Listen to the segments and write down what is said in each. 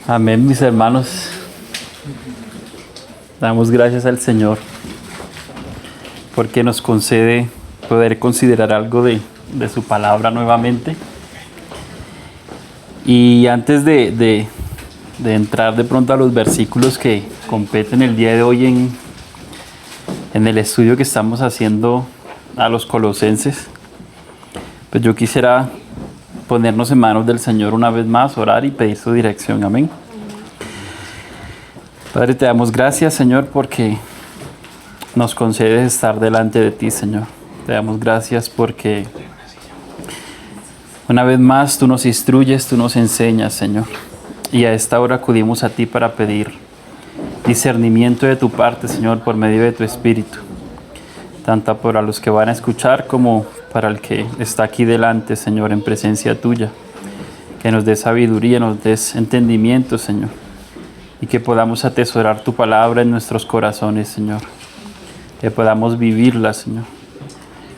Amén, mis hermanos. Damos gracias al Señor porque nos concede poder considerar algo de su palabra nuevamente. Y antes de entrar de pronto a los versículos que competen el día de hoy en el estudio que estamos haciendo a los Colosenses, pues yo quisiera ponernos en manos del Señor una vez más, orar y pedir su dirección. Amén. Padre, te damos gracias, Señor, porque nos concedes estar delante de ti, Señor. Te damos gracias porque una vez más tú nos instruyes, tú nos enseñas, Señor. Y a esta hora acudimos a ti para pedir discernimiento de tu parte, Señor, por medio de tu Espíritu. Tanto para los que van a escuchar como para el que está aquí delante, Señor, en presencia tuya. Que nos des sabiduría, nos des entendimiento, Señor. Y que podamos atesorar tu palabra en nuestros corazones, Señor. Que podamos vivirla, Señor.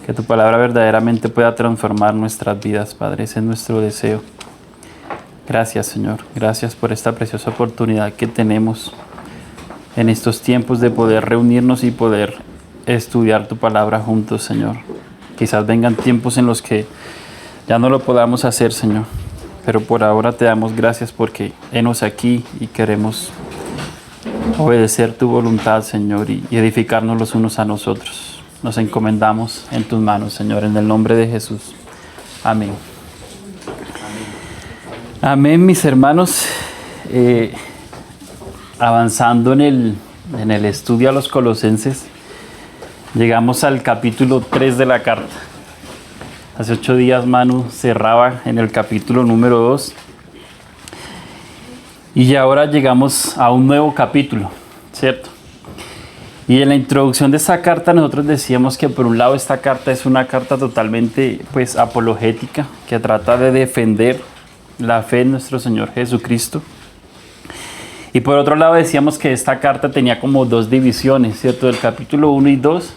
Que tu palabra verdaderamente pueda transformar nuestras vidas, Padre. Ese es nuestro deseo. Gracias, Señor. Gracias por esta preciosa oportunidad que tenemos en estos tiempos de poder reunirnos y poder estudiar tu palabra juntos, Señor. Quizás vengan tiempos en los que ya no lo podamos hacer, Señor. Pero por ahora te damos gracias porque henos aquí y queremos obedecer tu voluntad, Señor, y edificarnos los unos a nosotros. Nos encomendamos en tus manos, Señor, en el nombre de Jesús. Amén. Amén, mis hermanos. Avanzando en el estudio a los Colosenses, llegamos al capítulo 3 de la carta. Hace 8 días Manu cerraba en el capítulo número 2. Y ahora llegamos a un nuevo capítulo, ¿cierto? Y en la introducción de esta carta nosotros decíamos que por un lado esta carta es una carta totalmente pues apologética, que trata de defender la fe en nuestro Señor Jesucristo. Y por otro lado decíamos que esta carta tenía como dos divisiones, ¿cierto? Del capítulo 1 y 2,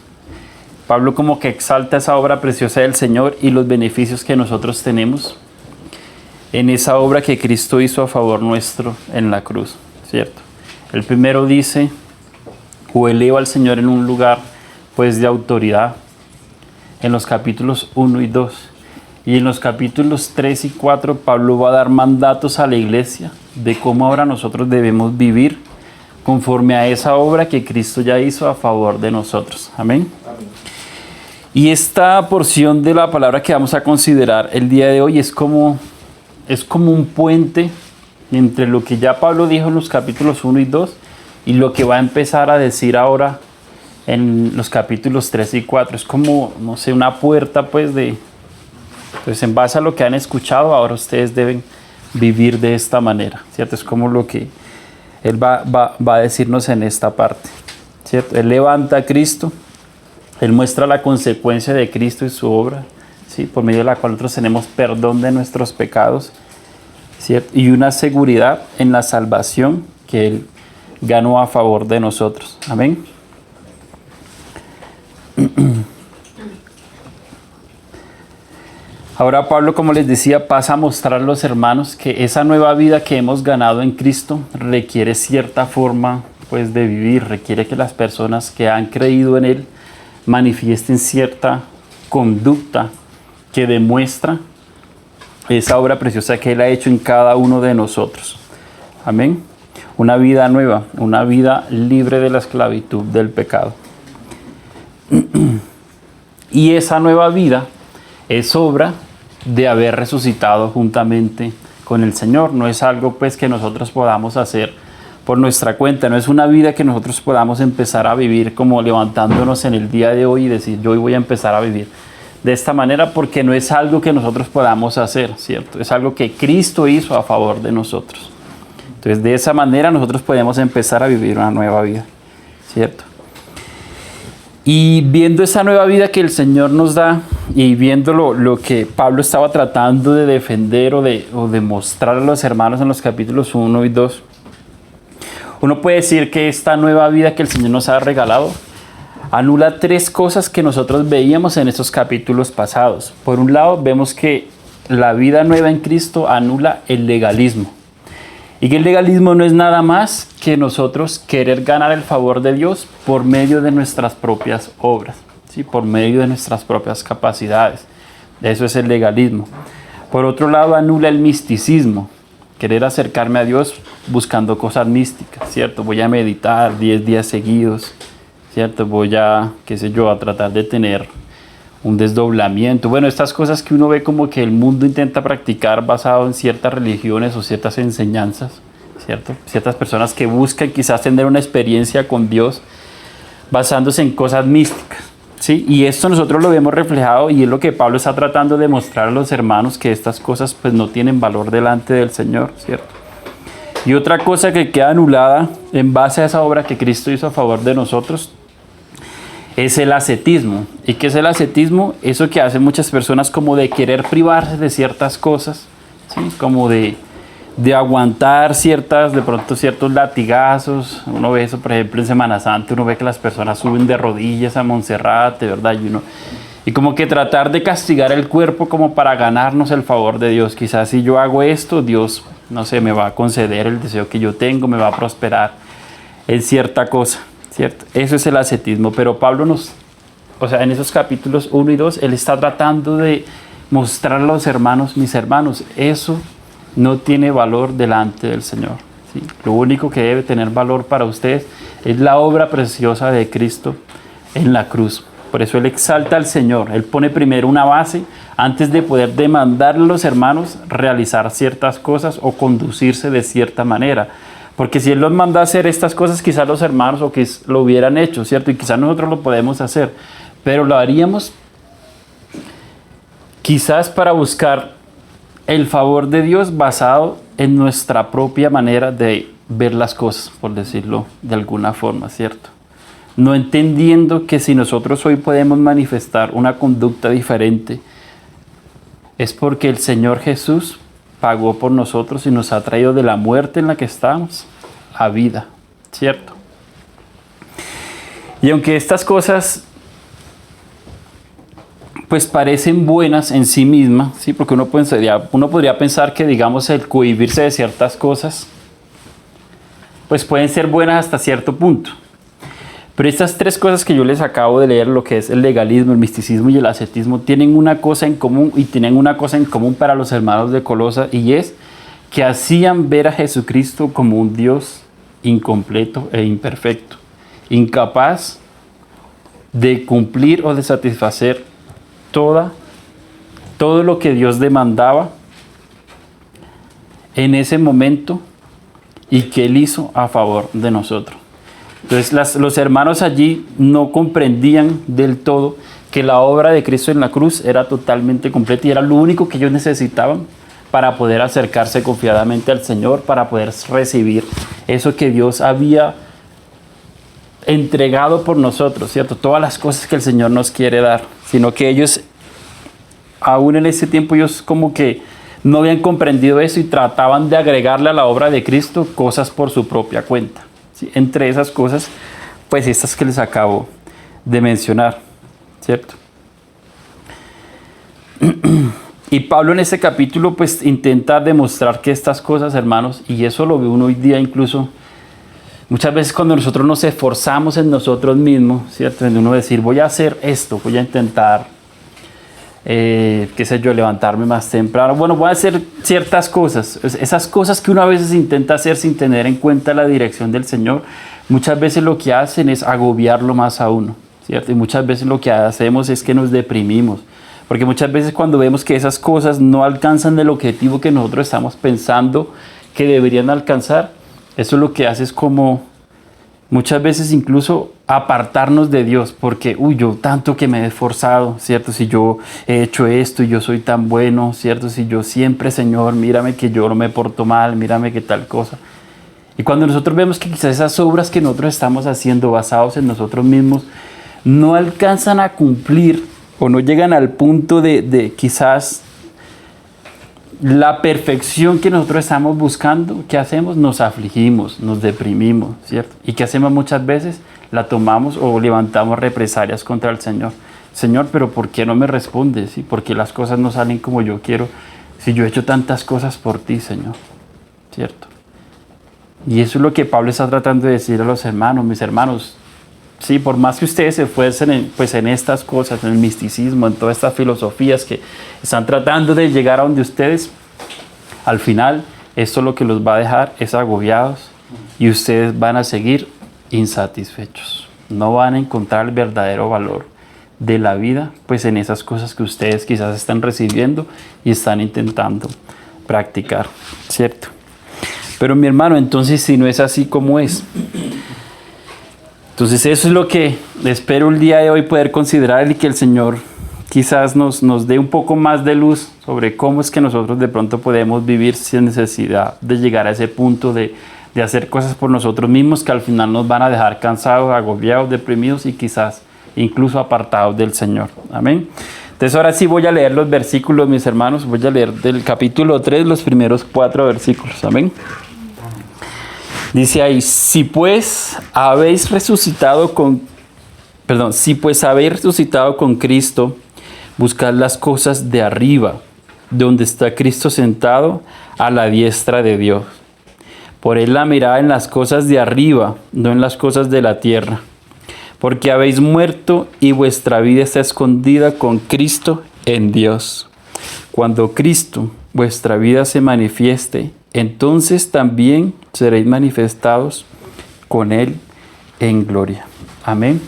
Pablo como que exalta esa obra preciosa del Señor y los beneficios que nosotros tenemos en esa obra que Cristo hizo a favor nuestro en la cruz, ¿cierto? El primero dice, o eleva al Señor en un lugar pues de autoridad, en los capítulos 1 y 2. Y en los capítulos 3 y 4, Pablo va a dar mandatos a la iglesia de cómo ahora nosotros debemos vivir conforme a esa obra que Cristo ya hizo a favor de nosotros. Amén. Y esta porción de la palabra que vamos a considerar el día de hoy es como un puente entre lo que ya Pablo dijo en los capítulos 1 y 2 y lo que va a empezar a decir ahora en los capítulos 3 y 4. Es como, no sé, una puerta pues en base a lo que han escuchado, ahora ustedes deben vivir de esta manera, ¿cierto? Es como lo que él va a decirnos en esta parte, ¿cierto? Él levanta a Cristo, él muestra la consecuencia de Cristo y su obra, ¿sí? Por medio de la cual nosotros tenemos perdón de nuestros pecados, ¿cierto? Y una seguridad en la salvación que él ganó a favor de nosotros. Amén. Ahora Pablo, como les decía, pasa a mostrar a los hermanos que esa nueva vida que hemos ganado en Cristo requiere cierta forma pues, de vivir, requiere que las personas que han creído en Él manifiesten cierta conducta que demuestra esa obra preciosa que Él ha hecho en cada uno de nosotros. Amén. Una vida nueva, una vida libre de la esclavitud del pecado. Y esa nueva vida es obra de haber resucitado juntamente con el Señor. No es algo pues que nosotros podamos hacer por nuestra cuenta, no es una vida que nosotros podamos empezar a vivir como levantándonos en el día de hoy y decir yo hoy voy a empezar a vivir de esta manera, porque no es algo que nosotros podamos hacer, ¿cierto? Es algo que Cristo hizo a favor de nosotros. Entonces de esa manera nosotros podemos empezar a vivir una nueva vida, ¿cierto? Y viendo esa nueva vida que el Señor nos da y viendo lo que Pablo estaba tratando de defender o de mostrar a los hermanos en los capítulos 1 y 2, uno puede decir que esta nueva vida que el Señor nos ha regalado anula tres cosas que nosotros veíamos en estos capítulos pasados. Por un lado, vemos que la vida nueva en Cristo anula el legalismo. Y que el legalismo no es nada más que nosotros querer ganar el favor de Dios por medio de nuestras propias obras, ¿sí? Por medio de nuestras propias capacidades. Eso es el legalismo. Por otro lado, anula el misticismo, querer acercarme a Dios buscando cosas místicas, ¿cierto? Voy a meditar 10 días seguidos, ¿cierto? Voy a, qué sé yo, a tratar de tener un desdoblamiento. Bueno, estas cosas que uno ve como que el mundo intenta practicar basado en ciertas religiones o ciertas enseñanzas, ¿cierto? Ciertas personas que buscan quizás tener una experiencia con Dios basándose en cosas místicas, ¿sí? Y esto nosotros lo vemos reflejado y es lo que Pablo está tratando de mostrar a los hermanos, que estas cosas pues no tienen valor delante del Señor, ¿cierto? Y otra cosa que queda anulada en base a esa obra que Cristo hizo a favor de nosotros es el ascetismo. ¿Y qué es el ascetismo? Eso que hacen muchas personas como de querer privarse de ciertas cosas, ¿sí? Como de aguantar de pronto ciertos latigazos. Uno ve eso, por ejemplo, en Semana Santa, uno ve que las personas suben de rodillas a Monserrate, ¿verdad? Y como que tratar de castigar el cuerpo como para ganarnos el favor de Dios. Quizás si yo hago esto, Dios, no sé, me va a conceder el deseo que yo tengo, me va a prosperar en cierta cosa, ¿cierto? Eso es el ascetismo, pero Pablo en esos capítulos 1 y 2, él está tratando de mostrar a los hermanos, mis hermanos, eso no tiene valor delante del Señor, ¿sí? Lo único que debe tener valor para ustedes es la obra preciosa de Cristo en la cruz. Por eso él exalta al Señor, él pone primero una base antes de poder demandarle a los hermanos realizar ciertas cosas o conducirse de cierta manera. Porque si Él los manda a hacer estas cosas, quizás los hermanos o que lo hubieran hecho, ¿cierto? Y quizás nosotros lo podemos hacer, pero lo haríamos quizás para buscar el favor de Dios basado en nuestra propia manera de ver las cosas, por decirlo de alguna forma, ¿cierto? No entendiendo que si nosotros hoy podemos manifestar una conducta diferente, es porque el Señor Jesús pagó por nosotros y nos ha traído de la muerte en la que estamos a vida, ¿cierto? Y aunque estas cosas pues parecen buenas en sí mismas, ¿sí? Porque uno podría pensar que, digamos, el cohibirse de ciertas cosas pues pueden ser buenas hasta cierto punto. Pero estas tres cosas que yo les acabo de leer, lo que es el legalismo, el misticismo y el ascetismo, tienen una cosa en común, y tienen una cosa en común para los hermanos de Colosas, y es que hacían ver a Jesucristo como un Dios incompleto e imperfecto, incapaz de cumplir o de satisfacer todo lo que Dios demandaba en ese momento y que Él hizo a favor de nosotros. Entonces los hermanos allí no comprendían del todo que la obra de Cristo en la cruz era totalmente completa y era lo único que ellos necesitaban para poder acercarse confiadamente al Señor, para poder recibir eso que Dios había entregado por nosotros, ¿cierto? Todas las cosas que el Señor nos quiere dar, sino que ellos, aún en ese tiempo, ellos como que no habían comprendido eso y trataban de agregarle a la obra de Cristo cosas por su propia cuenta. ¿Sí? Entre esas cosas, pues estas que les acabo de mencionar, ¿cierto? Y Pablo en este capítulo pues intenta demostrar que estas cosas, hermanos, y eso lo ve uno hoy día incluso, muchas veces cuando nosotros nos esforzamos en nosotros mismos, ¿cierto? En uno decir, voy a hacer esto, voy a intentar, qué sé yo, levantarme más temprano, bueno, voy a hacer ciertas cosas, esas cosas que uno a veces intenta hacer sin tener en cuenta la dirección del Señor, muchas veces lo que hacen es agobiarlo más a uno, ¿cierto? Y muchas veces lo que hacemos es que nos deprimimos, porque muchas veces cuando vemos que esas cosas no alcanzan el objetivo que nosotros estamos pensando que deberían alcanzar, eso lo que hace es como muchas veces incluso apartarnos de Dios, porque, yo tanto que me he esforzado, ¿cierto? Si yo he hecho esto y yo soy tan bueno, ¿cierto? Si yo siempre, Señor, mírame que yo no me porto mal, mírame que tal cosa. Y cuando nosotros vemos que quizás esas obras que nosotros estamos haciendo basados en nosotros mismos no alcanzan a cumplir o no llegan al punto de quizás la perfección que nosotros estamos buscando, ¿qué hacemos? Nos afligimos, nos deprimimos, ¿cierto? ¿Y qué hacemos muchas veces? La tomamos o levantamos represalias contra el Señor. Señor, pero ¿por qué no me respondes? ¿Sí? ¿Por qué las cosas no salen como yo quiero? Si yo he hecho tantas cosas por ti, Señor, ¿cierto? Y eso es lo que Pablo está tratando de decir a los hermanos, mis hermanos. Sí, por más que ustedes se esfuercen en estas cosas, en el misticismo, en todas estas filosofías que están tratando de llegar a donde ustedes, al final, esto lo que los va a dejar es agobiados y ustedes van a seguir insatisfechos. No van a encontrar el verdadero valor de la vida, pues en esas cosas que ustedes quizás están recibiendo y están intentando practicar, ¿cierto? Pero mi hermano, entonces si no es así, ¿cómo es? Entonces eso es lo que espero el día de hoy poder considerar y que el Señor quizás nos dé un poco más de luz sobre cómo es que nosotros de pronto podemos vivir sin necesidad de llegar a ese punto de hacer cosas por nosotros mismos que al final nos van a dejar cansados, agobiados, deprimidos y quizás incluso apartados del Señor. Amén. Entonces ahora sí voy a leer los versículos, mis hermanos. Voy a leer del capítulo 3 los primeros 4 versículos. Amén. Dice ahí, si pues habéis resucitado con Cristo, buscad las cosas de arriba, donde está Cristo sentado a la diestra de Dios. Poned la mirada en las cosas de arriba, no en las cosas de la tierra. Porque habéis muerto y vuestra vida está escondida con Cristo en Dios. Cuando Cristo, vuestra vida, se manifieste, entonces también seréis manifestados con Él en gloria. Amén.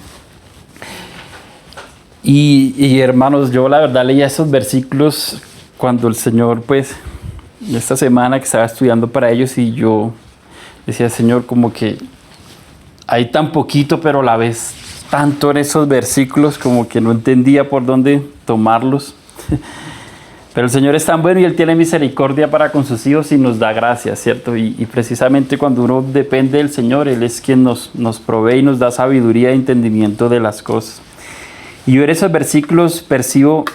Y hermanos, yo la verdad leía esos versículos cuando el Señor, pues, esta semana que estaba estudiando para ellos y yo decía, Señor, como que hay tan poquito, pero a la vez tanto en esos versículos, como que no entendía por dónde tomarlos. Pero el Señor es tan bueno y Él tiene misericordia para con sus hijos y nos da gracia, ¿cierto? Y precisamente cuando uno depende del Señor, Él es quien nos provee y nos da sabiduría e entendimiento de las cosas. Y yo en esos versículos percibo,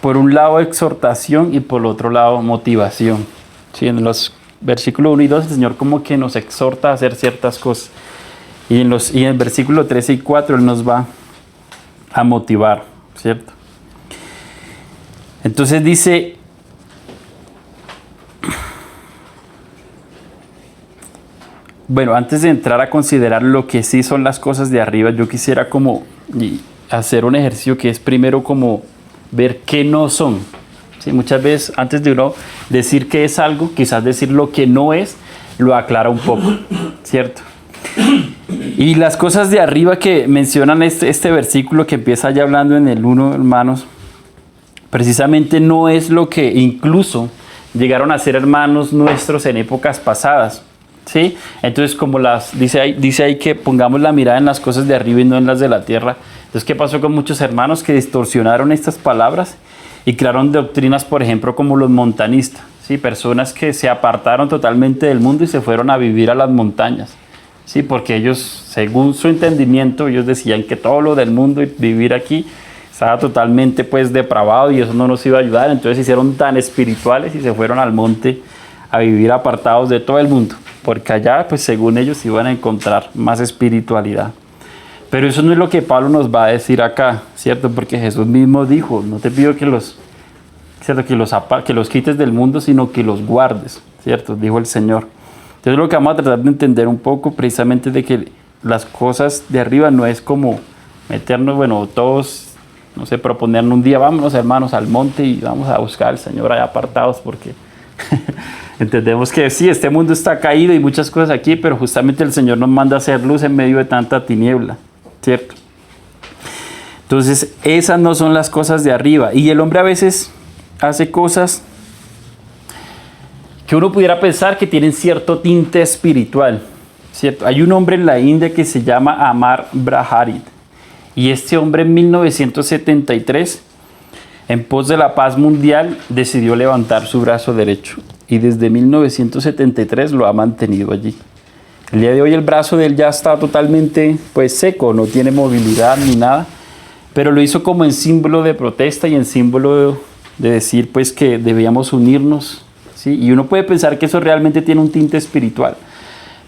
por un lado, exhortación y por otro lado, motivación. ¿Sí? En los versículos 1 y 2, el Señor como que nos exhorta a hacer ciertas cosas. Y en el versículo 13 y 4, Él nos va a motivar, ¿cierto? Entonces dice, bueno, antes de entrar a considerar lo que sí son las cosas de arriba, yo quisiera como hacer un ejercicio que es primero como ver qué no son. ¿Sí? Muchas veces antes de uno decir que es algo, quizás decir lo que no es, lo aclara un poco, ¿cierto? Y las cosas de arriba que mencionan este versículo que empieza ya hablando en el 1, hermanos, precisamente no es lo que incluso llegaron a ser hermanos nuestros en épocas pasadas, ¿sí? Entonces, como dice ahí que pongamos la mirada en las cosas de arriba y no en las de la tierra. Entonces, ¿qué pasó con muchos hermanos que distorsionaron estas palabras y crearon doctrinas, por ejemplo, como los montanistas, ¿sí? Personas que se apartaron totalmente del mundo y se fueron a vivir a las montañas, ¿sí? Porque ellos, según su entendimiento, ellos decían que todo lo del mundo y vivir aquí estaba totalmente pues depravado y eso no nos iba a ayudar. Entonces se hicieron tan espirituales y se fueron al monte a vivir apartados de todo el mundo, porque allá pues según ellos iban a encontrar más espiritualidad. Pero eso no es lo que Pablo nos va a decir acá, ¿cierto? Porque Jesús mismo dijo, no te pido que los quites del mundo, sino que los guardes, ¿cierto? Dijo el Señor. Entonces lo que vamos a tratar de entender un poco precisamente de que las cosas de arriba no es como meternos, bueno, todos, no sé, proponernos un día, vámonos hermanos al monte y vamos a buscar al Señor allá apartados, porque entendemos que sí, este mundo está caído y muchas cosas aquí, pero justamente el Señor nos manda a hacer luz en medio de tanta tiniebla, ¿cierto? Entonces, esas no son las cosas de arriba. Y el hombre a veces hace cosas que uno pudiera pensar que tienen cierto tinte espiritual, ¿cierto? Hay un hombre en la India que se llama Amar Braharit. Y este hombre en 1973, en pos de la paz mundial, decidió levantar su brazo derecho. Y desde 1973 lo ha mantenido allí. El día de hoy el brazo de él ya está totalmente pues seco, no tiene movilidad ni nada. Pero lo hizo como en símbolo de protesta y en símbolo de decir pues que debíamos unirnos, ¿sí? Y uno puede pensar que eso realmente tiene un tinte espiritual.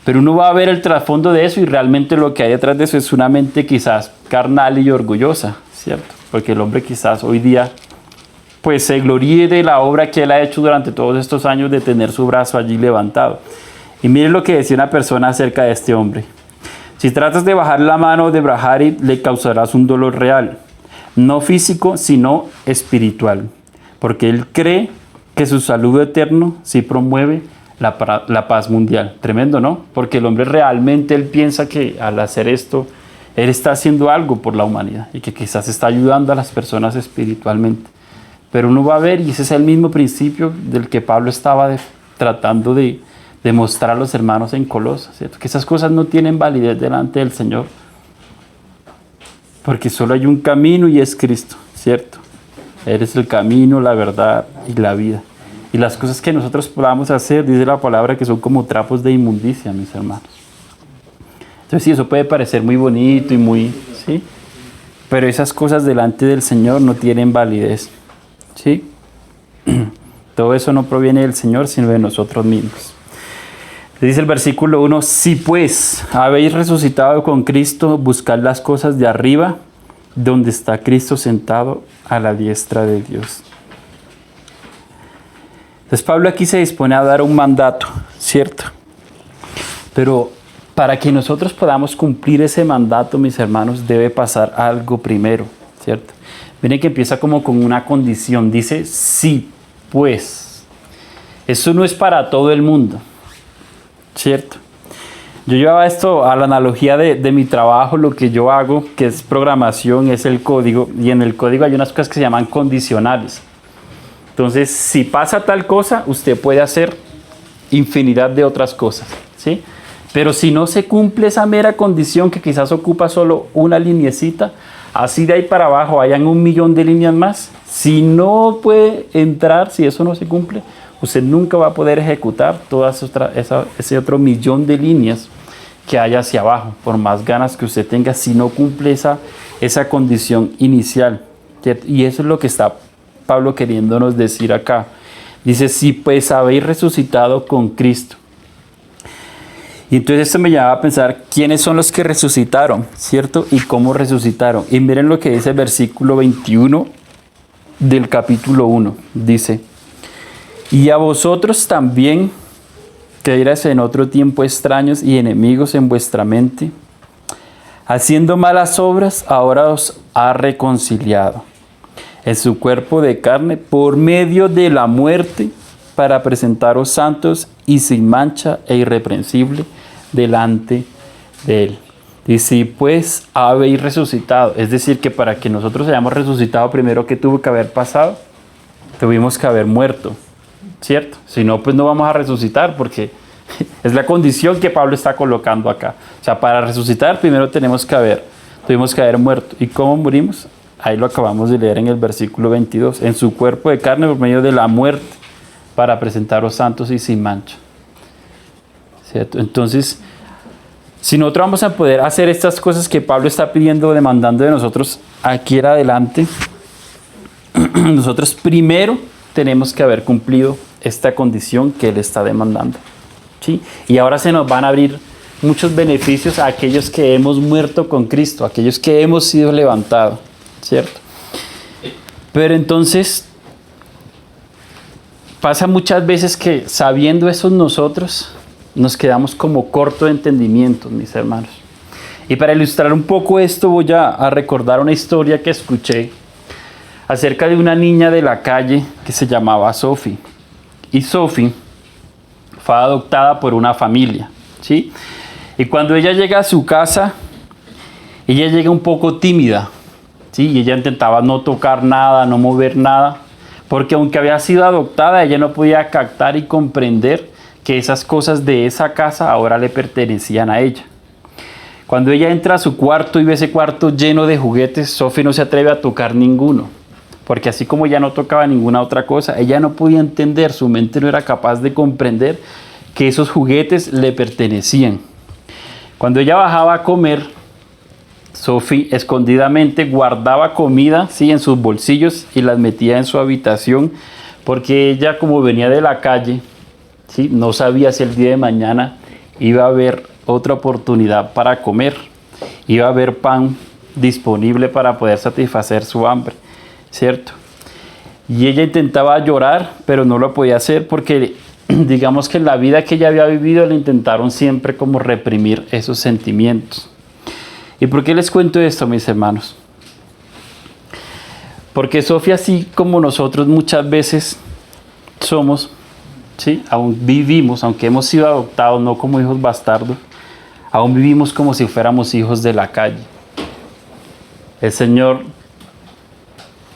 Pero uno va a ver el trasfondo de eso y realmente lo que hay detrás de eso es una mente quizás carnal y orgullosa, ¿cierto? Porque el hombre quizás hoy día pues se gloríe de la obra que él ha hecho durante todos estos años de tener su brazo allí levantado. Y miren lo que decía una persona acerca de este hombre. Si tratas de bajar la mano de Brahari, le causarás un dolor real, no físico, sino espiritual, porque él cree que su saludo eterno sí promueve la paz mundial. Tremendo, ¿no? Porque el hombre realmente, él piensa que al hacer esto, él está haciendo algo por la humanidad y que quizás está ayudando a las personas espiritualmente. Pero uno va a ver, y ese es el mismo principio del que Pablo estaba tratando de mostrar a los hermanos en Colosas, ¿cierto? Que esas cosas no tienen validez delante del Señor, porque solo hay un camino y es Cristo, ¿cierto? Eres el camino, la verdad y la vida. Y las cosas que nosotros podamos hacer, dice la palabra, que son como trapos de inmundicia, mis hermanos. Entonces sí, eso puede parecer muy bonito y muy, ¿sí? Pero esas cosas delante del Señor no tienen validez, ¿sí? Todo eso no proviene del Señor, sino de nosotros mismos. Dice el versículo 1, si pues habéis resucitado con Cristo, buscad las cosas de arriba, donde está Cristo sentado a la diestra de Dios. Entonces Pablo aquí se dispone a dar un mandato, ¿cierto? Pero para que nosotros podamos cumplir ese mandato, mis hermanos, debe pasar algo primero, ¿cierto? Miren que empieza como con una condición, dice sí, pues. Eso no es para todo el mundo, ¿cierto? Yo llevaba esto a la analogía de mi trabajo, lo que yo hago, que es programación, es el código, y en el código hay unas cosas que se llaman condicionales. Entonces, si pasa tal cosa, usted puede hacer infinidad de otras cosas, ¿sí? Pero si no se cumple esa mera condición que quizás ocupa solo una lineecita, así de ahí para abajo hayan 1.000.000 de líneas más, si no puede entrar, si eso no se cumple, usted nunca va a poder ejecutar ese otro 1.000.000 de líneas que haya hacia abajo, por más ganas que usted tenga, si no cumple esa condición inicial, ¿cierto? Y eso es lo que está Pablo queriéndonos decir acá. Dice, si pues habéis resucitado con Cristo. Y entonces esto me lleva a pensar quiénes son los que resucitaron, ¿cierto? Y cómo resucitaron. Y miren lo que dice el versículo 21 del capítulo 1. Dice, y a vosotros también, que erais en otro tiempo extraños y enemigos en vuestra mente, haciendo malas obras, ahora os ha reconciliado en su cuerpo de carne por medio de la muerte, para presentaros santos y sin mancha e irreprensible delante de él. Y si pues habéis resucitado, es decir, que para que nosotros hayamos resucitado, primero que tuvo que haber pasado, tuvimos que haber muerto, ¿cierto? Si no, pues no vamos a resucitar, porque es la condición que Pablo está colocando acá. O sea, para resucitar primero tuvimos que haber muerto. ¿Y cómo murimos? Ahí lo acabamos de leer en el versículo 22. En su cuerpo de carne por medio de la muerte, para presentaros santos y sin mancha, ¿cierto? Entonces, si nosotros vamos a poder hacer estas cosas que Pablo está pidiendo, demandando de nosotros aquí en adelante, nosotros primero tenemos que haber cumplido esta condición que él está demandando, ¿sí? Y ahora se nos van a abrir muchos beneficios a aquellos que hemos muerto con Cristo, a aquellos que hemos sido levantados, ¿cierto? Pero entonces pasa muchas veces que sabiendo eso nosotros nos quedamos como corto de entendimiento, mis hermanos. Y para ilustrar un poco esto voy a recordar una historia que escuché acerca de una niña de la calle que se llamaba Sophie. Y Sophie fue adoptada por una familia, ¿sí? Y cuando ella llega a su casa, ella llega un poco tímida, ¿sí? Y ella intentaba no tocar nada, no mover nada, porque aunque había sido adoptada, ella no podía captar y comprender que esas cosas de esa casa ahora le pertenecían a ella. Cuando ella entra a su cuarto y ve ese cuarto lleno de juguetes, Sophie no se atreve a tocar ninguno, porque así como ella no tocaba ninguna otra cosa, ella no podía entender, su mente no era capaz de comprender que esos juguetes le pertenecían. Cuando ella bajaba a comer, Sophie escondidamente guardaba comida, ¿sí?, en sus bolsillos y las metía en su habitación, porque ella, como venía de la calle, ¿sí?, no sabía si el día de mañana iba a haber otra oportunidad para comer, iba a haber pan disponible para poder satisfacer su hambre, ¿cierto? Y ella intentaba llorar, pero no lo podía hacer porque digamos que en la vida que ella había vivido le intentaron siempre como reprimir esos sentimientos. ¿Y por qué les cuento esto, mis hermanos? Porque Sofía, así como nosotros muchas veces somos, ¿sí? Aún vivimos, aunque hemos sido adoptados no como hijos bastardos, aún vivimos como si fuéramos hijos de la calle. El Señor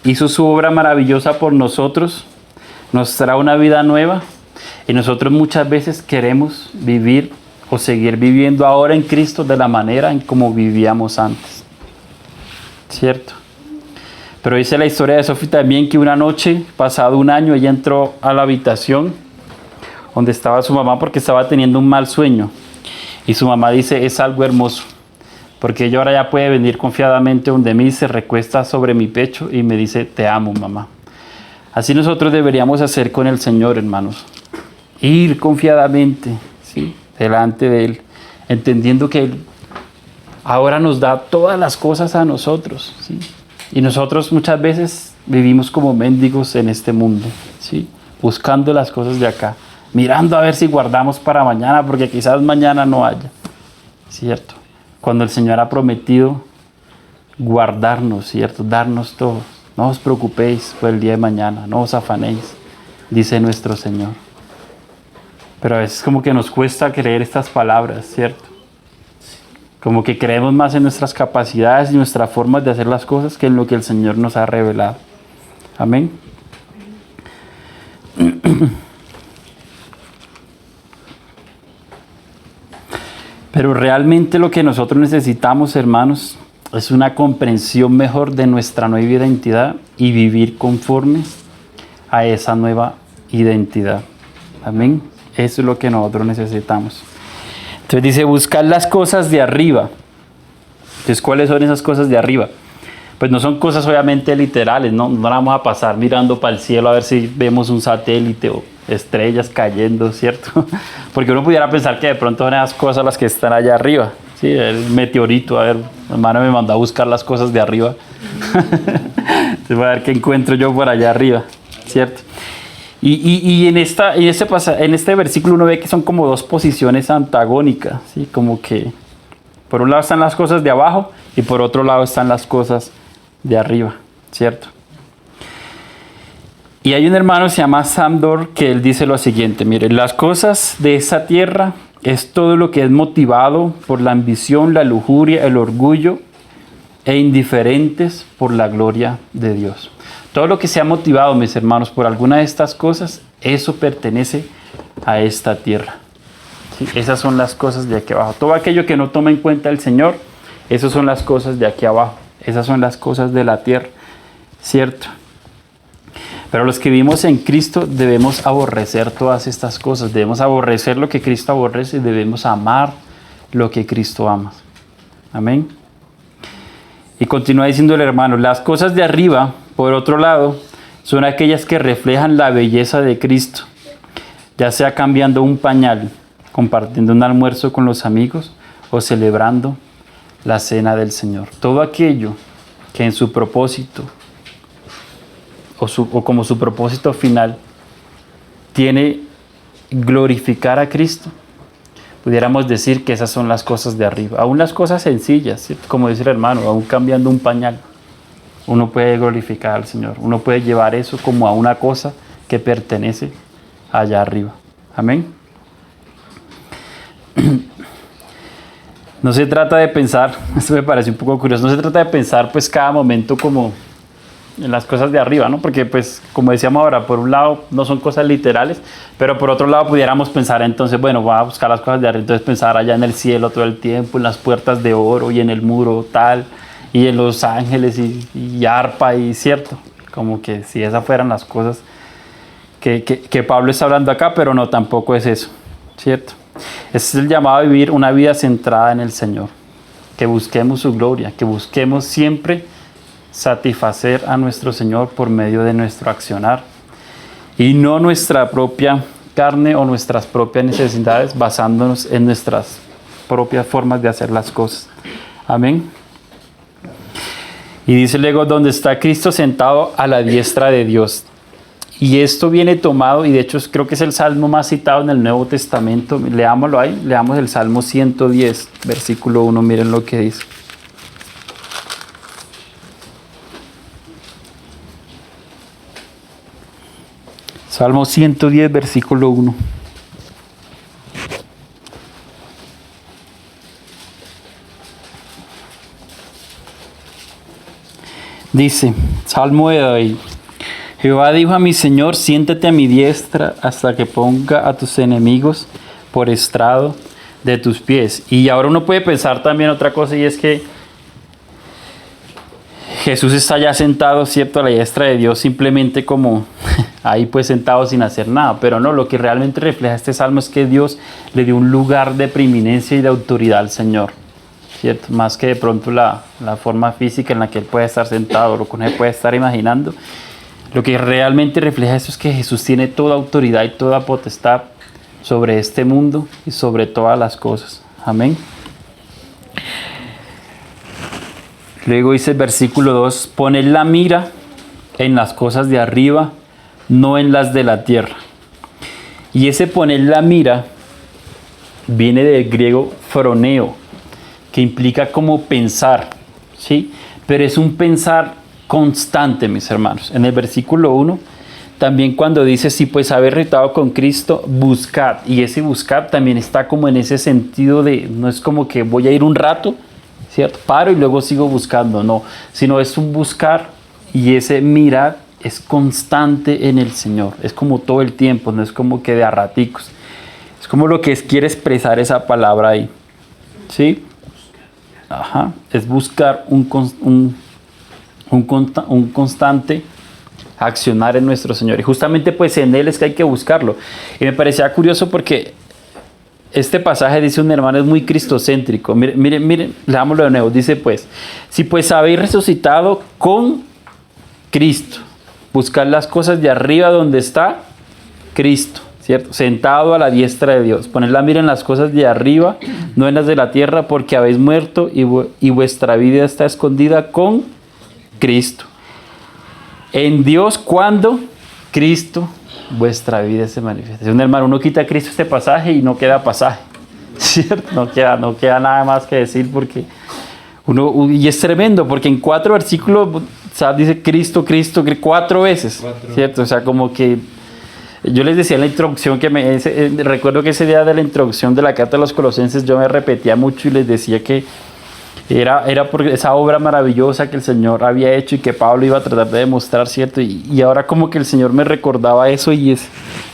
hizo su obra maravillosa por nosotros, nos trae una vida nueva y nosotros muchas veces queremos vivir o seguir viviendo ahora en Cristo de la manera en como vivíamos antes. ¿Cierto? Pero dice la historia de Sofía también que una noche, pasado un año, ella entró a la habitación donde estaba su mamá porque estaba teniendo un mal sueño. Y su mamá dice, es algo hermoso, porque ella ahora ya puede venir confiadamente donde mí, se recuesta sobre mi pecho y me dice, te amo, mamá. Así nosotros deberíamos hacer con el Señor, hermanos. Ir confiadamente, ¿sí? Delante de Él, entendiendo que Él ahora nos da todas las cosas a nosotros, ¿sí? Y nosotros muchas veces vivimos como mendigos en este mundo, ¿sí? Buscando las cosas de acá, mirando a ver si guardamos para mañana, porque quizás mañana no haya, ¿cierto? Cuando el Señor ha prometido guardarnos, ¿cierto? Darnos todo. No os preocupéis por el día de mañana, no os afanéis, dice nuestro Señor. Pero a veces como que nos cuesta creer estas palabras, ¿cierto? Como que creemos más en nuestras capacidades y nuestras formas de hacer las cosas que en lo que el Señor nos ha revelado. Amén. Pero realmente lo que nosotros necesitamos, hermanos, es una comprensión mejor de nuestra nueva identidad y vivir conforme a esa nueva identidad. Amén. Eso es lo que nosotros necesitamos. Entonces dice, buscar las cosas de arriba. Entonces, ¿cuáles son esas cosas de arriba? Pues no son cosas obviamente literales, ¿no? No vamos a pasar mirando para el cielo a ver si vemos un satélite o estrellas cayendo, ¿cierto? Porque uno pudiera pensar que de pronto son esas cosas las que están allá arriba. Sí, el meteorito, a ver, mi hermano me mandó a buscar las cosas de arriba. Entonces voy a ver qué encuentro yo por allá arriba, ¿cierto? Y en este versículo uno ve que son como dos posiciones antagónicas, ¿sí? Como que por un lado están las cosas de abajo y por otro lado están las cosas de arriba, ¿cierto? Y hay un hermano que se llama Samdor que él dice lo siguiente, miren, las cosas de esa tierra es todo lo que es motivado por la ambición, la lujuria, el orgullo e indiferentes por la gloria de Dios. Todo lo que sea motivado, mis hermanos, por alguna de estas cosas, eso pertenece a esta tierra. ¿Sí? Esas son las cosas de aquí abajo. Todo aquello que no toma en cuenta el Señor, esas son las cosas de aquí abajo. Esas son las cosas de la tierra, ¿cierto? Pero los que vivimos en Cristo debemos aborrecer todas estas cosas. Debemos aborrecer lo que Cristo aborrece y debemos amar lo que Cristo ama. Amén. Y continúa diciendo el hermano, las cosas de arriba, por otro lado, son aquellas que reflejan la belleza de Cristo, ya sea cambiando un pañal, compartiendo un almuerzo con los amigos o celebrando la cena del Señor. Todo aquello que en su propósito o como su propósito final tiene glorificar a Cristo, pudiéramos decir que esas son las cosas de arriba. Aún las cosas sencillas, ¿cierto? Como dice el hermano, aún cambiando un pañal, uno puede glorificar al Señor. Uno puede llevar eso como a una cosa que pertenece allá arriba. Amén. No se trata de pensar, esto me parece un poco curioso, no se trata de pensar pues cada momento como en las cosas de arriba, ¿no? Porque pues como decíamos ahora, por un lado no son cosas literales, pero por otro lado pudiéramos pensar entonces, bueno, voy a buscar las cosas de arriba, entonces pensar allá en el cielo todo el tiempo, en las puertas de oro y en el muro tal, y en los ángeles y arpa y cierto, como que si esas fueran las cosas que Pablo está hablando acá, pero no, tampoco es eso, ¿cierto? Ese es el llamado a vivir una vida centrada en el Señor, que busquemos su gloria, que busquemos siempre satisfacer a nuestro Señor por medio de nuestro accionar y no nuestra propia carne o nuestras propias necesidades basándonos en nuestras propias formas de hacer las cosas. Amén. Y dice luego, donde está Cristo sentado a la diestra de Dios. Y esto viene tomado, y de hecho creo que es el salmo más citado en el Nuevo Testamento. Leámoslo ahí, leamos el Salmo 110, versículo 1, miren lo que dice. Salmo 110, versículo 1. Dice, Salmo de David. Jehová dijo a mi Señor, siéntate a mi diestra hasta que ponga a tus enemigos por estrado de tus pies. Y ahora uno puede pensar también otra cosa, y es que Jesús está ya sentado, ¿cierto?, a la diestra de Dios, simplemente como ahí pues sentado sin hacer nada. Pero no, lo que realmente refleja este salmo es que Dios le dio un lugar de preeminencia y de autoridad al Señor, ¿cierto? Más que de pronto la forma física en la que Él puede estar sentado, lo que uno puede estar imaginando. Lo que realmente refleja eso es que Jesús tiene toda autoridad y toda potestad sobre este mundo y sobre todas las cosas. Amén. Luego dice el versículo 2, poned la mira en las cosas de arriba, no en las de la tierra. Y ese poner la mira viene del griego phroneo, que implica como pensar, ¿sí? Pero es un pensar constante, mis hermanos. En el versículo 1, también cuando dice, si pues habéis resucitado con Cristo, buscad. Y ese buscad también está como en ese sentido de, no es como que voy a ir un rato, ¿cierto? Paro y luego sigo buscando, no. Sino es un buscar, y ese mirar es constante en el Señor. Es como todo el tiempo, no es como que de a raticos. Es como lo que quiere expresar esa palabra ahí, ¿sí? Ajá. Es buscar un constante accionar en nuestro Señor, y justamente pues en Él es que hay que buscarlo. Y me parecía curioso porque este pasaje, dice un hermano, es muy cristocéntrico. Miren, leámoslo de nuevo. Dice pues, si pues habéis resucitado con Cristo, buscar las cosas de arriba donde está Cristo, ¿cierto? Sentado a la diestra de Dios. Poned la mira en las cosas de arriba, no en las de la tierra, porque habéis muerto y vuestra vida está escondida con Cristo. En Dios, cuando Cristo, vuestra vida se manifiesta. Un hermano, uno quita a Cristo este pasaje y no queda pasaje, ¿cierto? No queda nada más que decir, porque y es tremendo, porque en 4 versículos, o sea, dice Cristo, 4 veces, ¿cierto? O sea, como que yo les decía en la introducción recuerdo que ese día de la introducción de la carta de los Colosenses yo me repetía mucho y les decía que era por esa obra maravillosa que el Señor había hecho y que Pablo iba a tratar de demostrar, ¿cierto? Y ahora como que el Señor me recordaba eso, y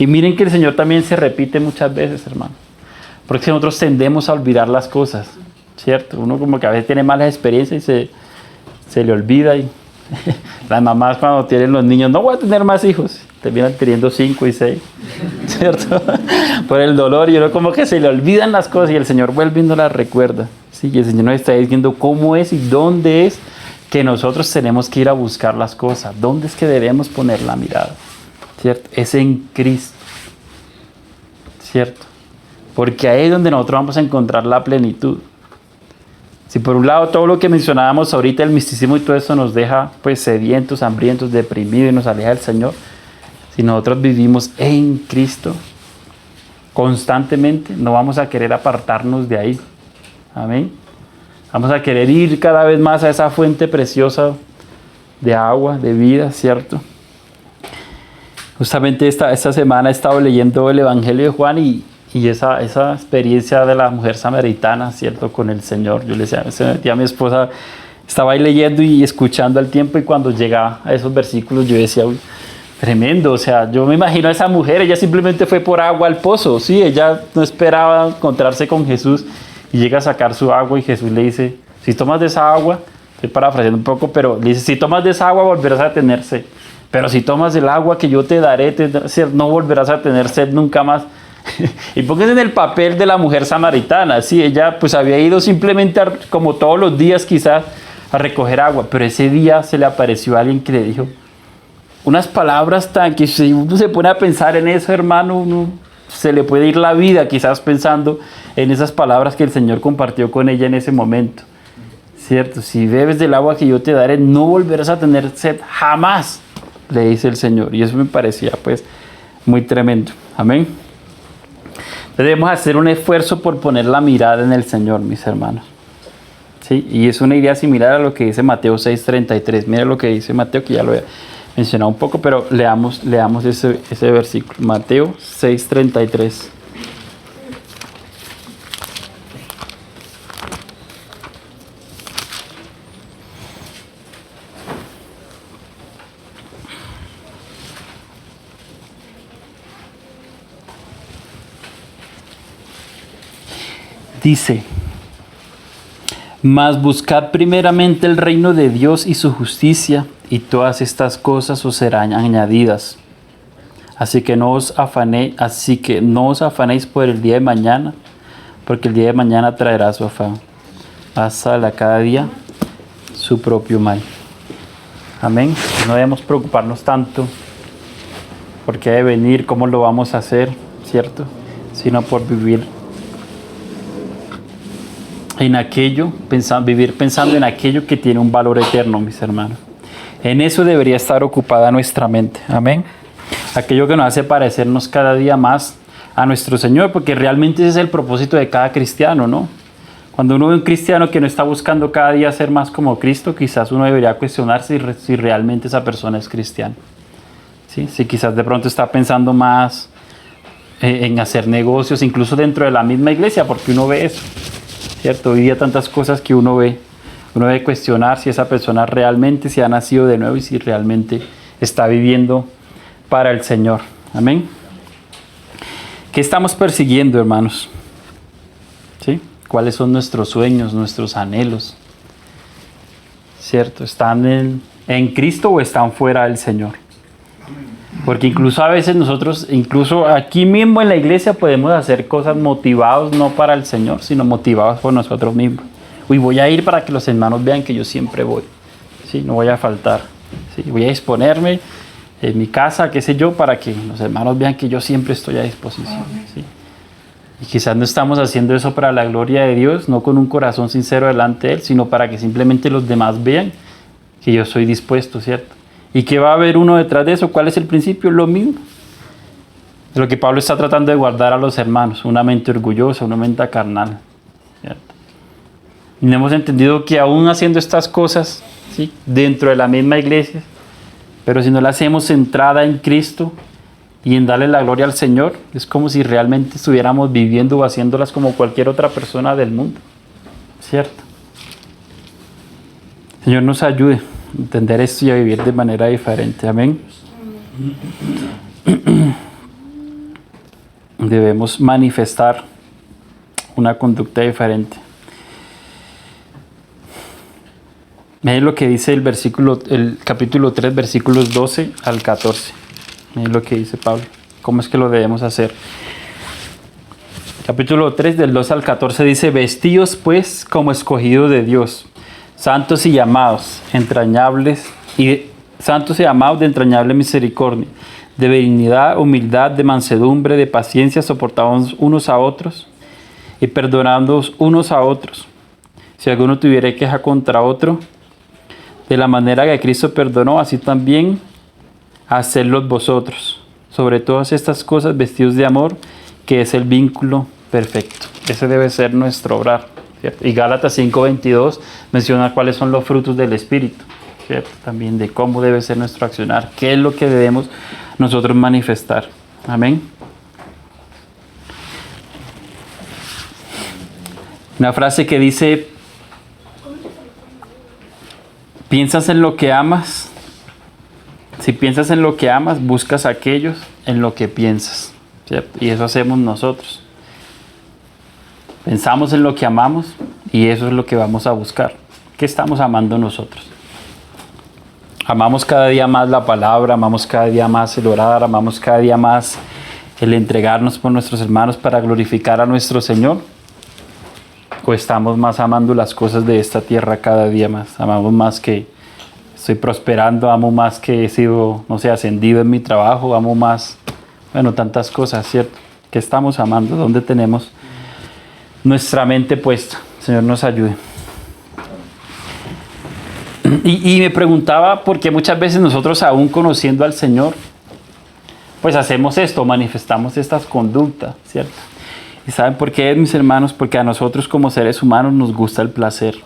miren que el Señor también se repite muchas veces, hermano, porque nosotros tendemos a olvidar las cosas, ¿cierto? Uno como que a veces tiene malas experiencias y se le olvida, y las mamás cuando tienen los niños, no voy a tener más hijos, terminan teniendo 5 y 6, ¿cierto? Por el dolor, y uno como que se le olvidan las cosas y el Señor vuelve y nos las recuerda. Sí, y el Señor nos está diciendo cómo es y dónde es que nosotros tenemos que ir a buscar las cosas, dónde es que debemos poner la mirada, ¿cierto? Es en Cristo, ¿cierto? Porque ahí es donde nosotros vamos a encontrar la plenitud. Si por un lado todo lo que mencionábamos ahorita, el misticismo y todo eso nos deja pues sedientos, hambrientos, deprimidos y nos aleja del Señor, si nosotros vivimos en Cristo constantemente, no vamos a querer apartarnos de ahí. Amén. Vamos a querer ir cada vez más a esa fuente preciosa de agua, de vida, ¿cierto? Justamente esta semana he estado leyendo el Evangelio de Juan y esa experiencia de la mujer samaritana, ¿cierto? Con el Señor. Yo le decía a mi esposa, estaba ahí leyendo y escuchando al tiempo, y cuando llegaba a esos versículos yo decía, uy, tremendo. O sea, yo me imagino a esa mujer, ella simplemente fue por agua al pozo, ¿sí? Ella no esperaba encontrarse con Jesús. Y llega a sacar su agua y Jesús le dice, si tomas de esa agua, estoy parafraseando un poco, pero le dice, si tomas de esa agua volverás a tener sed. Pero si tomas del agua que yo te daré, no volverás a tener sed nunca más. Y pónganse en el papel de la mujer samaritana. Sí, ella pues había ido simplemente como todos los días quizás a recoger agua, pero ese día se le apareció alguien que le dijo unas palabras tan que si uno se pone a pensar en eso, hermano, se le puede ir la vida quizás pensando en esas palabras que el Señor compartió con ella en ese momento, ¿cierto? Si bebes del agua que yo te daré, no volverás a tener sed jamás, le dice el Señor. Y eso me parecía pues muy tremendo. Amén. Debemos hacer un esfuerzo por poner la mirada en el Señor, mis hermanos. ¿Sí? Y es una idea similar a lo que dice Mateo 6:33. Mira lo que dice Mateo, que ya lo he mencionado un poco, pero leamos ese versículo. Mateo 6:33. Dice: mas buscad primeramente el reino de Dios y su justicia, y todas estas cosas os serán añadidas. Así que no os afanéis por el día de mañana, porque el día de mañana traerá su afán. Basta a cada día su propio mal. Amén. No debemos preocuparnos tanto por qué debe venir, cómo lo vamos a hacer, ¿cierto? Sino por vivir en aquello, vivir pensando en aquello que tiene un valor eterno, mis hermanos. En eso debería estar ocupada nuestra mente. Amén. Aquello que nos hace parecernos cada día más a nuestro Señor, porque realmente ese es el propósito de cada cristiano, ¿no? Cuando uno ve un cristiano que no está buscando cada día ser más como Cristo, quizás uno debería cuestionarse si realmente esa persona es cristiana. ¿Sí? Si quizás de pronto está pensando más en hacer negocios, incluso dentro de la misma iglesia, porque uno ve eso, ¿cierto? Hoy día tantas cosas que uno debe cuestionar si esa persona realmente se ha nacido de nuevo y si realmente está viviendo para el Señor. Amén. ¿Qué estamos persiguiendo, hermanos? ¿Sí? ¿Cuáles son nuestros sueños, nuestros anhelos? ¿Cierto? ¿Están en Cristo o están fuera del Señor? Porque incluso a veces nosotros, incluso aquí mismo en la iglesia, podemos hacer cosas motivados no para el Señor, sino motivados por nosotros mismos. Uy, voy a ir para que los hermanos vean que yo siempre voy. ¿Sí? No voy a faltar. ¿Sí? Voy a disponerme en mi casa, qué sé yo, para que los hermanos vean que yo siempre estoy a disposición. ¿Sí? Y quizás no estamos haciendo eso para la gloria de Dios, no con un corazón sincero delante de Él, sino para que simplemente los demás vean que yo soy dispuesto, ¿cierto? ¿Y qué va a haber uno detrás de eso? ¿Cuál es el principio? Lo mismo. De lo que Pablo está tratando de guardar a los hermanos, una mente orgullosa, una mente carnal, ¿cierto? Y hemos entendido que aún haciendo estas cosas, ¿sí?, dentro de la misma iglesia, pero si no la hacemos centrada en Cristo y en darle la gloria al Señor, es como si realmente estuviéramos viviendo o haciéndolas como cualquier otra persona del mundo, ¿cierto? Señor nos ayude a entender esto y a vivir de manera diferente. Amén. Debemos manifestar una conducta diferente. Miren lo que dice el capítulo 3, versículos 12 al 14. Miren lo que dice Pablo. ¿Cómo es que lo debemos hacer? Capítulo 3, del 12 al 14 dice: vestíos pues como escogidos de Dios, santos y amados de entrañable misericordia, de benignidad, humildad, de mansedumbre, de paciencia, soportándonos unos a otros y perdonándonos unos a otros. Si alguno tuviera queja contra otro, de la manera que Cristo perdonó, así también hacedlos vosotros. Sobre todas estas cosas, vestidos de amor, que es el vínculo perfecto. Ese debe ser nuestro obrar, ¿cierto? Y Gálatas 5:22 menciona cuáles son los frutos del Espíritu, ¿cierto? También de cómo debe ser nuestro accionar, qué es lo que debemos nosotros manifestar. Amén. Una frase que dice: piensas en lo que amas. Si piensas en lo que amas, buscas aquellos en lo que piensas, ¿cierto? Y eso hacemos nosotros. Pensamos en lo que amamos y eso es lo que vamos a buscar. ¿Qué estamos amando nosotros? Amamos cada día más la palabra, amamos cada día más el orar, amamos cada día más el entregarnos por nuestros hermanos para glorificar a nuestro Señor. ¿O estamos más amando las cosas de esta tierra cada día más? Amamos más que estoy prosperando, amo más que he sido, ascendido en mi trabajo, amo más, tantas cosas, ¿cierto? ¿Qué estamos amando? ¿Dónde tenemos nuestra mente puesta? Señor nos ayude. Y me preguntaba por qué muchas veces nosotros, aún conociendo al Señor, pues hacemos esto, manifestamos estas conductas, ¿cierto? ¿Y saben por qué, mis hermanos? Porque a nosotros como seres humanos nos gusta el placer.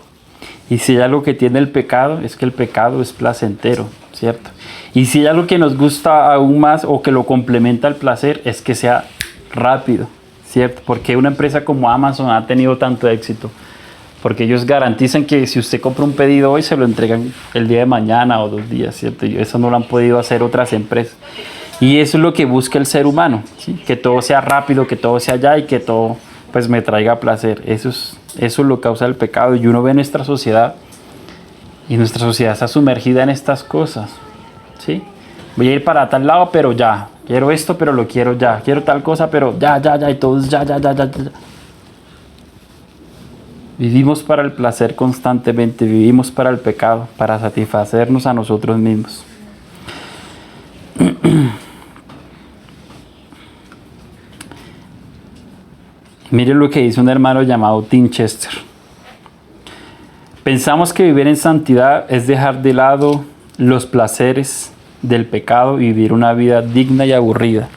Y si hay algo que tiene el pecado, es que el pecado es placentero, ¿cierto? Y si hay algo que nos gusta aún más o que lo complementa al placer, es que sea rápido, ¿cierto? Porque una empresa como Amazon ha tenido tanto éxito. Porque ellos garantizan que si usted compra un pedido hoy, se lo entregan el día de mañana o 2 días, ¿cierto? Y eso no lo han podido hacer otras empresas. Y eso es lo que busca el ser humano, ¿sí? Que todo sea rápido, que todo sea ya y que todo pues me traiga placer. Eso es lo que causa el pecado. Y uno ve nuestra sociedad y nuestra sociedad está sumergida en estas cosas, ¿sí? Voy a ir para tal lado, pero ya. Quiero esto, pero lo quiero ya. Quiero tal cosa, pero ya. Y todo es ya. Vivimos para el placer constantemente, vivimos para el pecado, para satisfacernos a nosotros mismos. Miren lo que dice un hermano llamado Tim Chester. Pensamos que vivir en santidad es dejar de lado los placeres del pecado y vivir una vida digna y aburrida.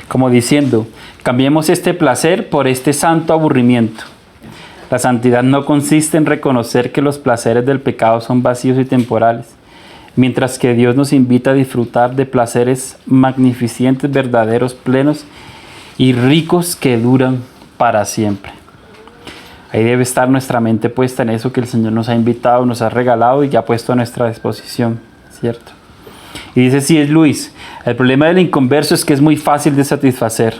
Como diciendo, cambiemos este placer por este santo aburrimiento. La santidad no consiste en reconocer que los placeres del pecado son vacíos y temporales, mientras que Dios nos invita a disfrutar de placeres magnificentes, verdaderos, plenos y ricos que duran para siempre. Ahí debe estar nuestra mente puesta en eso que el Señor nos ha invitado, nos ha regalado y ya ha puesto a nuestra disposición, ¿cierto? Y dice C.S. Lewis, el problema del inconverso es que es muy fácil de satisfacer.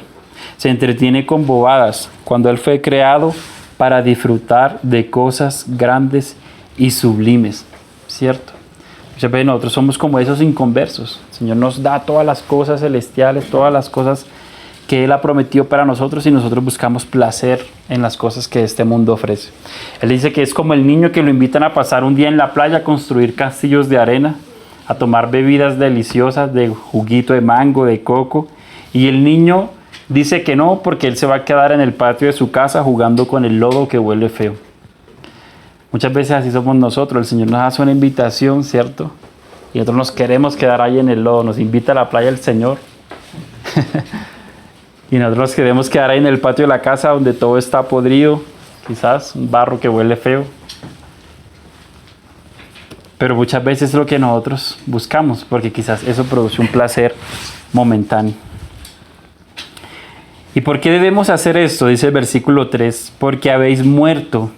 Se entretiene con bobadas cuando él fue creado para disfrutar de cosas grandes y sublimes, ¿cierto? Muchas veces nosotros somos como esos inconversos. El Señor nos da todas las cosas celestiales, todas las cosas que Él ha prometido para nosotros y nosotros buscamos placer en las cosas que este mundo ofrece. Él dice que es como el niño que lo invitan a pasar un día en la playa, a construir castillos de arena, a tomar bebidas deliciosas de juguito de mango, de coco, y el niño dice que no porque él se va a quedar en el patio de su casa jugando con el lodo que huele feo. Muchas veces así somos nosotros. El Señor nos hace una invitación, ¿cierto? Y nosotros nos queremos quedar ahí en el lodo. Nos invita a la playa el Señor. Y nosotros nos queremos quedar ahí en el patio de la casa donde todo está podrido. Quizás un barro que huele feo. Pero muchas veces es lo que nosotros buscamos, porque quizás eso produce un placer momentáneo. ¿Y por qué debemos hacer esto? Dice el versículo 3, porque habéis muerto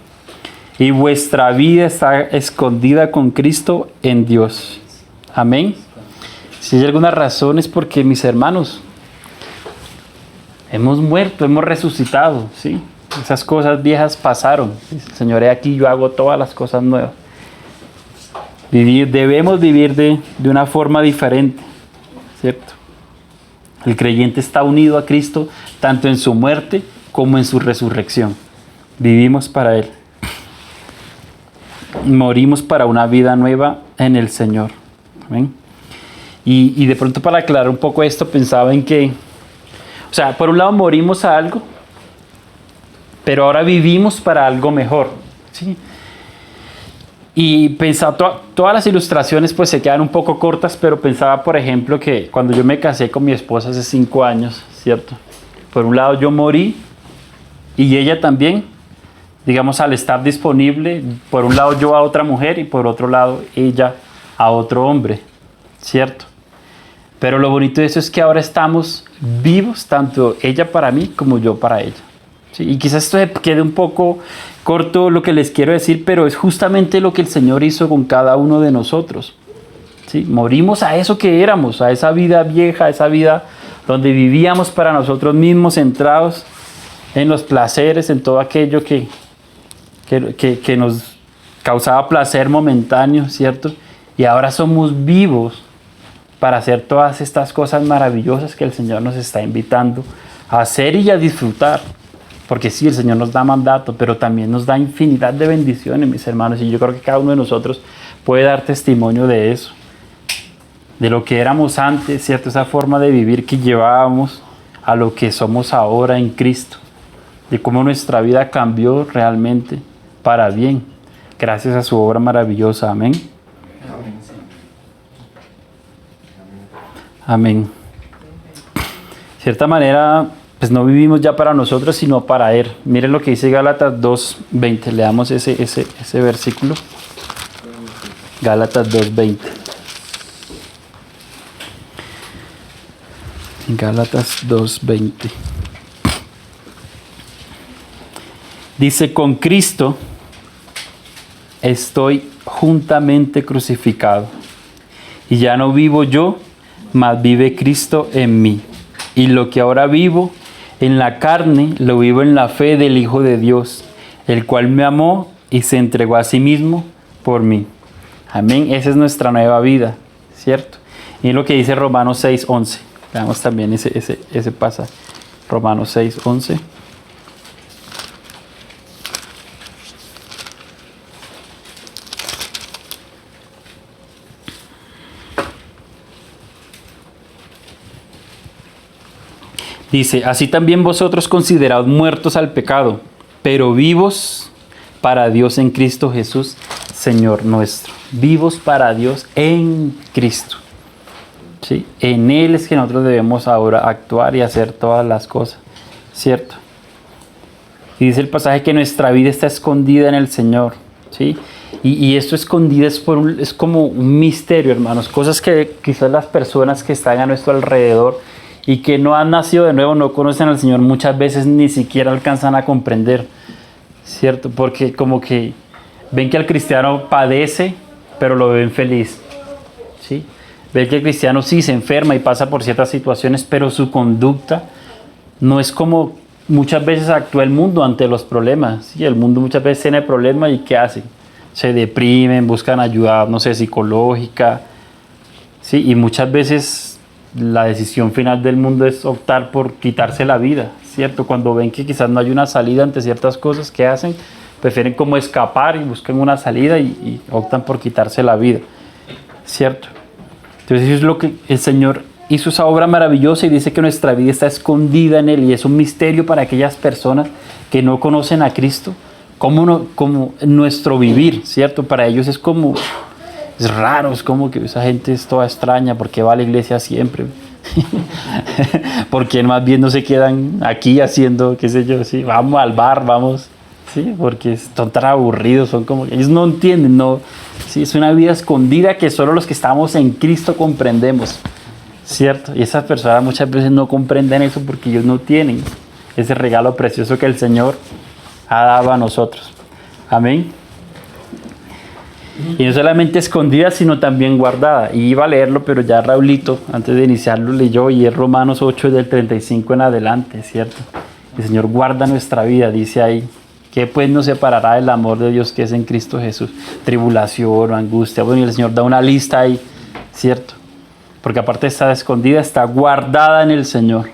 y vuestra vida está escondida con Cristo en Dios. Amén. Si hay alguna razón es porque, mis hermanos, hemos muerto, hemos resucitado, ¿sí? Esas cosas viejas pasaron. Dice el Señor, he aquí yo hago todas las cosas nuevas. Debemos vivir de una forma diferente, ¿cierto? El creyente está unido a Cristo tanto en su muerte como en su resurrección. Vivimos para Él. Morimos para una vida nueva en el Señor. ¿Amén? Y de pronto, para aclarar un poco esto, pensaba en que, o sea, por un lado morimos a algo, pero ahora vivimos para algo mejor, ¿sí? Y pensaba, todas las ilustraciones pues se quedan un poco cortas, pero pensaba, por ejemplo, que cuando yo me casé con mi esposa hace 5 años, ¿cierto? Por un lado yo morí y ella también, digamos, al estar disponible, por un lado yo a otra mujer y por otro lado ella a otro hombre, ¿cierto? Pero lo bonito de eso es que ahora estamos vivos, tanto ella para mí como yo para ella. ¿Sí? Y quizás esto quede un poco corto lo que les quiero decir, pero es justamente lo que el Señor hizo con cada uno de nosotros. ¿Sí? Morimos a eso que éramos, a esa vida vieja, a esa vida donde vivíamos para nosotros mismos, centrados en los placeres, en todo aquello que nos causaba placer momentáneo, ¿cierto? Y ahora somos vivos para hacer todas estas cosas maravillosas que el Señor nos está invitando a hacer y a disfrutar. Porque sí, el Señor nos da mandato, pero también nos da infinidad de bendiciones, mis hermanos. Y yo creo que cada uno de nosotros puede dar testimonio de eso. De lo que éramos antes, ¿cierto? Esa forma de vivir que llevábamos a lo que somos ahora en Cristo. De cómo nuestra vida cambió realmente para bien, gracias a su obra maravillosa. Amén. Amén. De cierta manera, pues no vivimos ya para nosotros, sino para Él. Miren lo que dice Gálatas 2:20. Leamos ese versículo. Gálatas 2:20. Gálatas 2:20. Dice, con Cristo estoy juntamente crucificado. Y ya no vivo yo, mas vive Cristo en mí. Y lo que ahora vivo en la carne, lo vivo en la fe del Hijo de Dios, el cual me amó y se entregó a sí mismo por mí. Amén. Esa es nuestra nueva vida, ¿cierto? Y lo que dice Romanos 6:11. Veamos también ese pasaje. Romanos 6:11. Dice, así también vosotros consideraos muertos al pecado, pero vivos para Dios en Cristo Jesús, Señor nuestro. Vivos para Dios en Cristo. ¿Sí? En Él es que nosotros debemos ahora actuar y hacer todas las cosas, ¿cierto? Y dice el pasaje que nuestra vida está escondida en el Señor, ¿sí? Y esto escondido es como un misterio, hermanos. Cosas que quizás las personas que están a nuestro alrededor y que no han nacido de nuevo, no conocen al Señor, muchas veces ni siquiera alcanzan a comprender, ¿cierto? Porque como que ven que el cristiano padece, pero lo ven feliz, ¿sí? Ven que el cristiano sí se enferma y pasa por ciertas situaciones, pero su conducta no es como muchas veces actúa el mundo ante los problemas, ¿sí? El mundo muchas veces tiene problemas y ¿qué hacen? Se deprimen, buscan ayuda, no sé, psicológica, ¿sí? Y muchas veces la decisión final del mundo es optar por quitarse la vida, ¿cierto? Cuando ven que quizás no hay una salida ante ciertas cosas, ¿qué hacen? Prefieren como escapar y buscan una salida y optan por quitarse la vida, ¿cierto? Entonces eso es lo que el Señor hizo, esa obra maravillosa, y dice que nuestra vida está escondida en Él, y es un misterio para aquellas personas que no conocen a Cristo, como nuestro vivir, ¿cierto? Para ellos es como... Es raro, es como que esa gente es toda extraña, porque va a la iglesia siempre. Porque más bien no se quedan aquí haciendo, qué sé yo, sí, vamos al bar, vamos, sí, porque están tan aburridos, son como que ellos no entienden, no, sí, es una vida escondida que solo los que estamos en Cristo comprendemos, ¿cierto? Y esas personas muchas veces no comprenden eso porque ellos no tienen ese regalo precioso que el Señor ha dado a nosotros. Amén. Y no solamente escondida, sino también guardada. Y iba a leerlo, pero ya Raulito, antes de iniciarlo, leyó, y es Romanos 8 del 35 en adelante, ¿cierto? El Señor guarda nuestra vida, dice ahí. ¿Qué pues nos separará del amor de Dios que es en Cristo Jesús? Tribulación o angustia. Bueno, y el Señor da una lista ahí, ¿cierto? Porque aparte de estar escondida, está guardada en el Señor.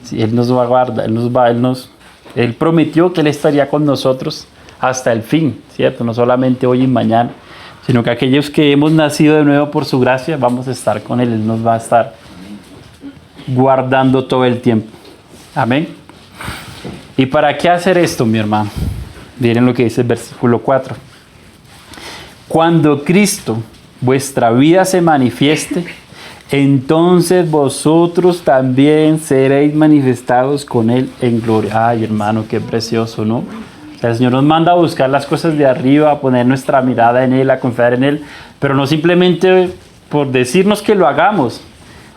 Sí, Él nos va a guardar, Él prometió que Él estaría con nosotros hasta el fin, ¿cierto? No solamente hoy y mañana, sino que aquellos que hemos nacido de nuevo por su gracia, vamos a estar con Él. Él nos va a estar guardando todo el tiempo. Amén. ¿Y para qué hacer esto, mi hermano? Miren lo que dice el versículo 4. Cuando Cristo, vuestra vida, se manifieste, entonces vosotros también seréis manifestados con Él en gloria. Ay, hermano, qué precioso, ¿no? El Señor nos manda a buscar las cosas de arriba, a poner nuestra mirada en Él, a confiar en Él, pero no simplemente por decirnos que lo hagamos,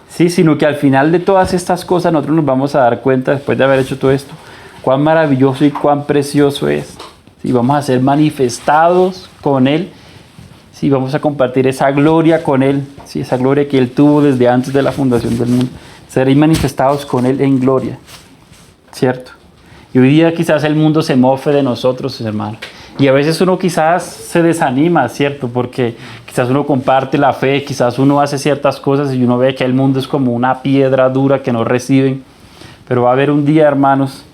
¿sí? Sino que al final de todas estas cosas nosotros nos vamos a dar cuenta, después de haber hecho todo esto, cuán maravilloso y cuán precioso es. ¿Sí? Vamos a ser manifestados con Él, ¿sí? Vamos a compartir esa gloria con Él, ¿sí? Esa gloria que Él tuvo desde antes de la fundación del mundo. Seréis manifestados con Él en gloria, ¿cierto? Y hoy día quizás el mundo se mofe de nosotros, hermano. Y a veces uno quizás se desanima, ¿cierto? Porque quizás uno comparte la fe, quizás uno hace ciertas cosas y uno ve que el mundo es como una piedra dura que no reciben. Pero va a haber un día, hermanos,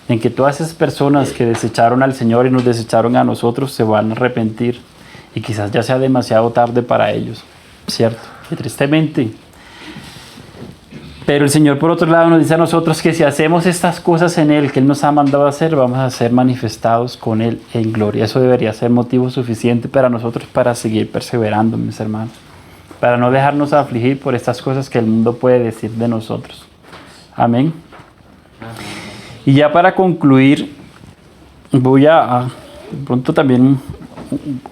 en que todas esas personas que desecharon al Señor y nos desecharon a nosotros se van a arrepentir. Y quizás ya sea demasiado tarde para ellos, ¿cierto? Y tristemente. Pero el Señor, por otro lado, nos dice a nosotros que si hacemos estas cosas en Él, que Él nos ha mandado a hacer, vamos a ser manifestados con Él en gloria. Eso debería ser motivo suficiente para nosotros para seguir perseverando, mis hermanos. para no dejarnos afligir por estas cosas que el mundo puede decir de nosotros. Amén. Y ya para concluir, voy a de pronto también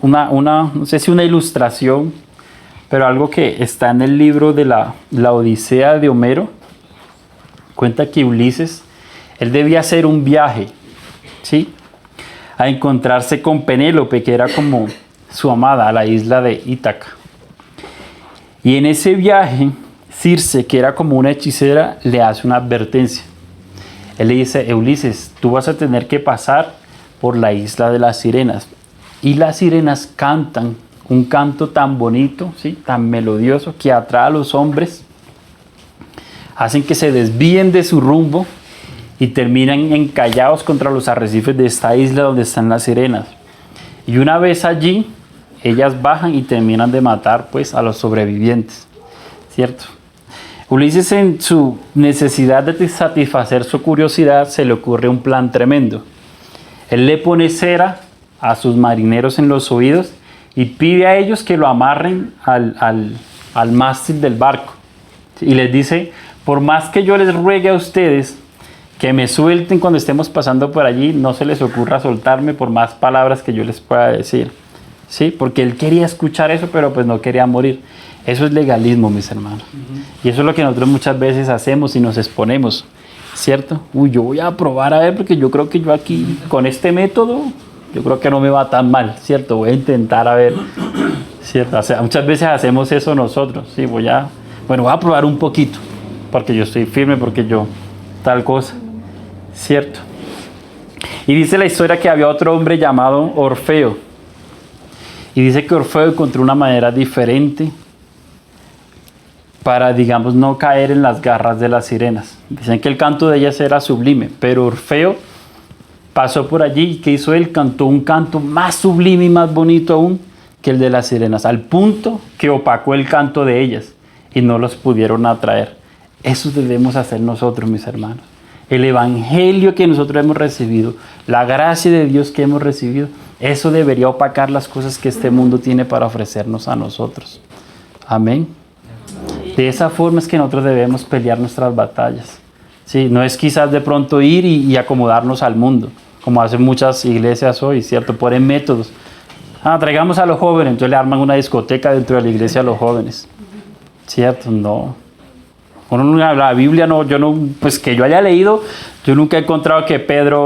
no sé si una ilustración, pero algo que está en el libro de la Odisea de Homero. Cuenta que Ulises, él debía hacer un viaje, ¿sí?, a encontrarse con Penélope, que era como su amada, a la isla de Ítaca. Y en ese viaje, Circe, que era como una hechicera, le hace una advertencia. Él le dice: Ulises, tú vas a tener que pasar por la isla de las sirenas. Y las sirenas cantan un canto tan bonito, ¿sí?, tan melodioso, que atrae a los hombres, hacen que se desvíen de su rumbo y terminan encallados contra los arrecifes de esta isla donde están las sirenas. Y una vez allí, ellas bajan y terminan de matar pues a los sobrevivientes, ¿cierto? Ulises, en su necesidad de satisfacer su curiosidad, se le ocurre un plan tremendo. Él le pone cera a sus marineros en los oídos y pide a ellos que lo amarren al mástil del barco. Y les dice: por más que yo les ruegue a ustedes que me suelten cuando estemos pasando por allí, no se les ocurra soltarme por más palabras que yo les pueda decir. ¿Sí? Porque él quería escuchar eso, pero pues no quería morir. Eso es legalismo, mis hermanos. Y eso es lo que nosotros muchas veces hacemos y nos exponemos, ¿cierto? Yo voy a probar a ver, porque yo creo que yo aquí, con este método, yo creo que no me va tan mal, ¿cierto? Voy a intentar a ver, ¿cierto? O sea, muchas veces hacemos eso nosotros, ¿sí? Voy a probar un poquito, porque yo estoy firme, porque yo tal cosa, ¿cierto? Y dice la historia que había otro hombre llamado Orfeo. Y dice que Orfeo encontró una manera diferente para, digamos, no caer en las garras de las sirenas. Dicen que el canto de ellas era sublime, pero Orfeo pasó por allí y ¿qué hizo él? Cantó un canto más sublime y más bonito aún que el de las sirenas, al punto que opacó el canto de ellas y no los pudieron atraer. Eso debemos hacer nosotros, mis hermanos. El evangelio que nosotros hemos recibido, la gracia de Dios que hemos recibido, eso debería opacar las cosas que este mundo tiene para ofrecernos a nosotros. Amén. De esa forma es que nosotros debemos pelear nuestras batallas. Sí, no es quizás de pronto ir y acomodarnos al mundo, como hacen muchas iglesias hoy, ¿cierto? Ponen métodos. Traigamos a los jóvenes, entonces le arman una discoteca dentro de la iglesia a los jóvenes. ¿Cierto? No. La Biblia no, pues que yo haya leído, yo nunca he encontrado que Pedro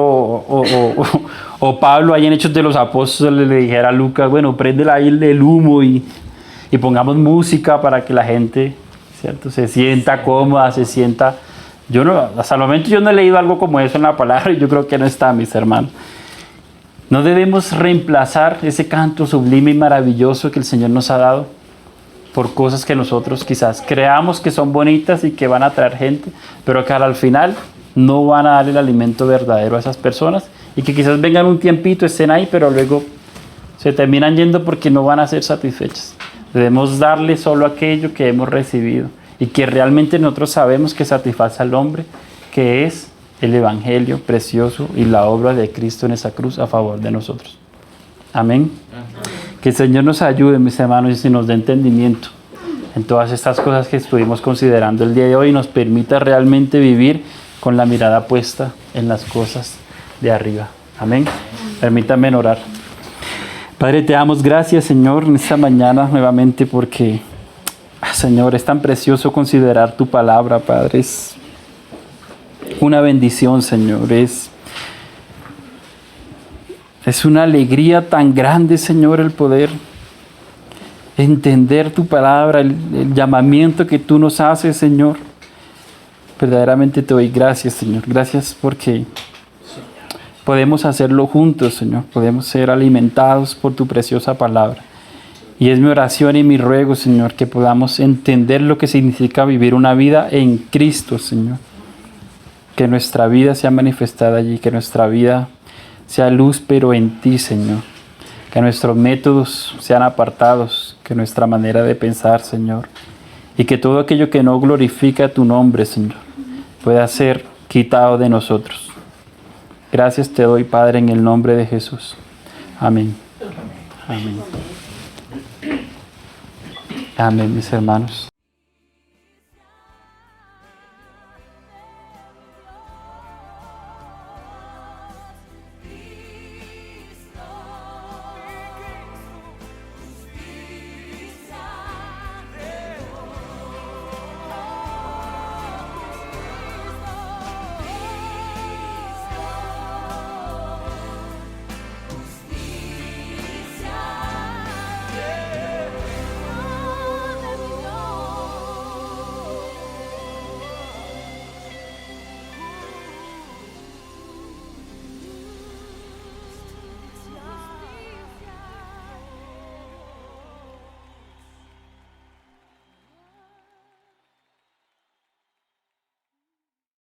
o Pablo ahí en Hechos de los Apóstoles le dijera a Lucas: bueno, préndele ahí el humo y pongamos música para que la gente, ¿cierto?, se sienta cómoda, se sienta. Hasta el momento yo no he leído algo como eso en la palabra y yo creo que no está, mis hermanos. No debemos reemplazar ese canto sublime y maravilloso que el Señor nos ha dado por cosas que nosotros quizás creamos que son bonitas y que van a atraer gente, pero que al final no van a dar el alimento verdadero a esas personas y que quizás vengan un tiempito, estén ahí, pero luego se terminan yendo porque no van a ser satisfechas. Debemos darle solo aquello que hemos recibido y que realmente nosotros sabemos que satisface al hombre, que es el evangelio precioso y la obra de Cristo en esa cruz a favor de nosotros. Amén. Que el Señor nos ayude, mis hermanos, y nos dé entendimiento en todas estas cosas que estuvimos considerando el día de hoy y nos permita realmente vivir con la mirada puesta en las cosas de arriba. Amén. Permítanme orar. Padre, te damos gracias, Señor, en esta mañana nuevamente porque, Señor, es tan precioso considerar tu palabra, Padre. Es una bendición, Señor. Es una alegría tan grande, Señor, el poder entender tu palabra, el llamamiento que tú nos haces, Señor. Verdaderamente te doy gracias, Señor. Gracias porque podemos hacerlo juntos, Señor. Podemos ser alimentados por tu preciosa palabra. Y es mi oración y mi ruego, Señor, que podamos entender lo que significa vivir una vida en Cristo, Señor. Que nuestra vida sea manifestada allí, que nuestra vida sea luz, pero en ti, Señor. Que nuestros métodos sean apartados, que nuestra manera de pensar, Señor, y que todo aquello que no glorifica tu nombre, Señor, pueda ser quitado de nosotros. Gracias te doy, Padre, en el nombre de Jesús. Amén. Amén. Amén, mis hermanos.